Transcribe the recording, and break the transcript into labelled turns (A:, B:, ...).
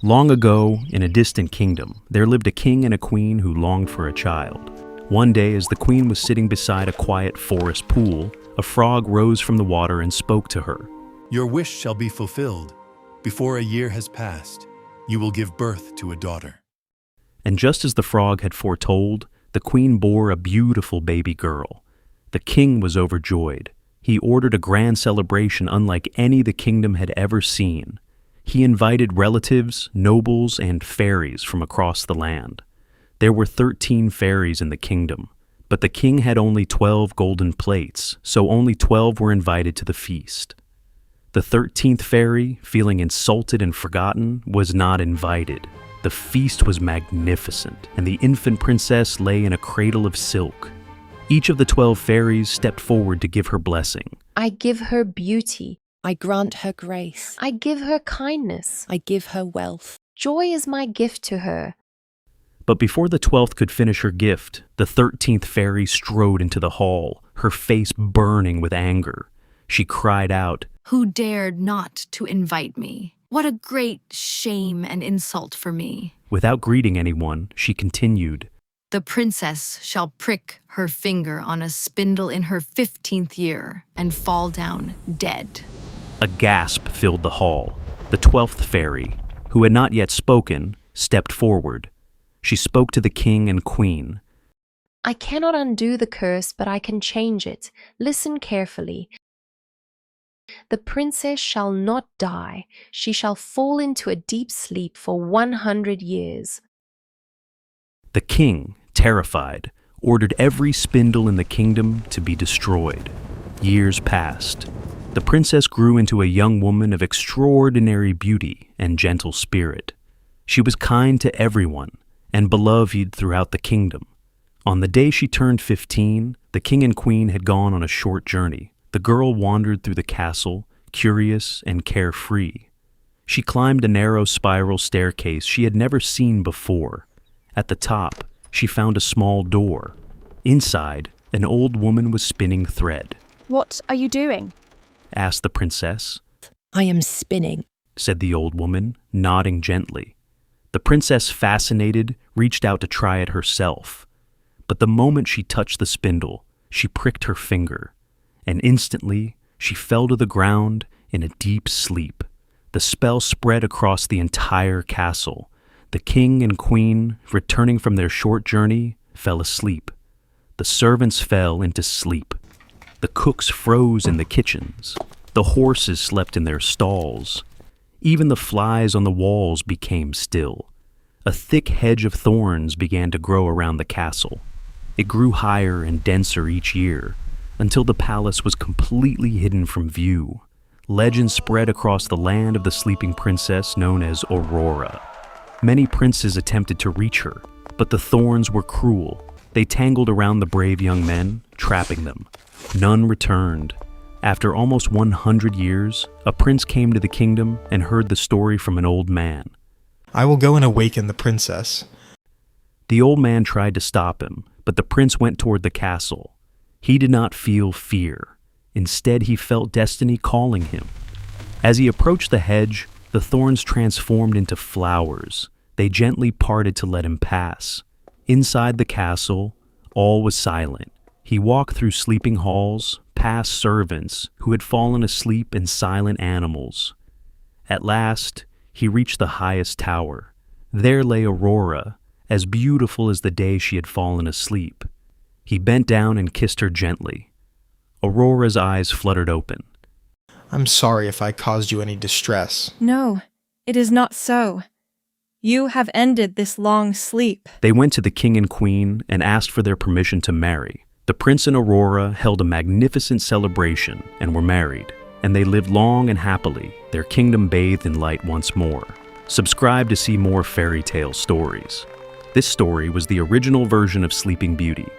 A: Long ago, in a distant kingdom, there lived a king and a queen who longed for a child. One day, as the queen was sitting beside a quiet forest pool, a frog rose from the water and spoke to her.
B: "Your wish shall be fulfilled. Before a year has passed, you will give birth to a daughter."
A: And just as the frog had foretold, the queen bore a beautiful baby girl. The king was overjoyed. He ordered a grand celebration unlike any the kingdom had ever seen. He invited relatives, nobles, and fairies from across the land. There were 13 fairies in the kingdom, but the king had only 12 golden plates, so only 12 were invited to the feast. The 13th fairy, feeling insulted and forgotten, was not invited. The feast was magnificent, and the infant princess lay in a cradle of silk. Each of the 12 fairies stepped forward to give her blessing.
C: I give her beauty.
D: I grant her grace.
C: I give her kindness.
D: I give her wealth.
C: Joy is my gift to her.
A: But before the 12th could finish her gift, the 13th fairy strode into the hall, her face burning with anger. She cried out,
E: "Who dared not to invite me? What a great shame and insult for me."
A: Without greeting anyone, she continued,
E: "The princess shall prick her finger on a spindle in her 15th year and fall down dead."
A: A gasp filled the hall. The 12th fairy, who had not yet spoken, stepped forward. She spoke to the king and queen.
C: I cannot undo the curse, but I can change it. Listen carefully. The princess shall not die. She shall fall into a deep sleep for 100 years.
A: The king, terrified, ordered every spindle in the kingdom to be destroyed. Years passed. The princess grew into a young woman of extraordinary beauty and gentle spirit. She was kind to everyone and beloved throughout the kingdom. On the day she turned 15, the king and queen had gone on a short journey. The girl wandered through the castle, curious and carefree. She climbed a narrow spiral staircase she had never seen before. At the top, she found a small door. Inside, an old woman was spinning thread.
F: "What are you doing?"
A: asked the princess.
D: I am spinning,
A: said the old woman, nodding gently. The princess, fascinated, reached out to try it herself. But the moment she touched the spindle, she pricked her finger, and instantly she fell to the ground in a deep sleep. The spell spread across the entire castle. The king and queen, returning from their short journey, fell asleep. The servants fell into sleep. The cooks froze in the kitchens. The horses slept in their stalls. Even the flies on the walls became still. A thick hedge of thorns began to grow around the castle. It grew higher and denser each year, until the palace was completely hidden from view. Legend spread across the land of the sleeping princess known as Aurora. Many princes attempted to reach her, but the thorns were cruel. They tangled around the brave young men, trapping them. None returned. After almost 100 years, a prince came to the kingdom and heard the story from an old man.
G: "I will go and awaken the princess."
A: The old man tried to stop him, but the prince went toward the castle. He did not feel fear. Instead, he felt destiny calling him. As he approached the hedge, the thorns transformed into flowers. They gently parted to let him pass. Inside the castle, all was silent. He walked through sleeping halls, past servants who had fallen asleep, and silent animals. At last, he reached the highest tower. There lay Aurora, as beautiful as the day she had fallen asleep. He bent down and kissed her gently. Aurora's eyes fluttered open.
G: "I'm sorry if I caused you any distress."
F: "No, it is not so. You have ended this long sleep."
A: They went to the king and queen and asked for their permission to marry. The prince and Aurora held a magnificent celebration and were married, and they lived long and happily, their kingdom bathed in light once more. Subscribe to see more fairy tale stories. This story was the original version of Sleeping Beauty.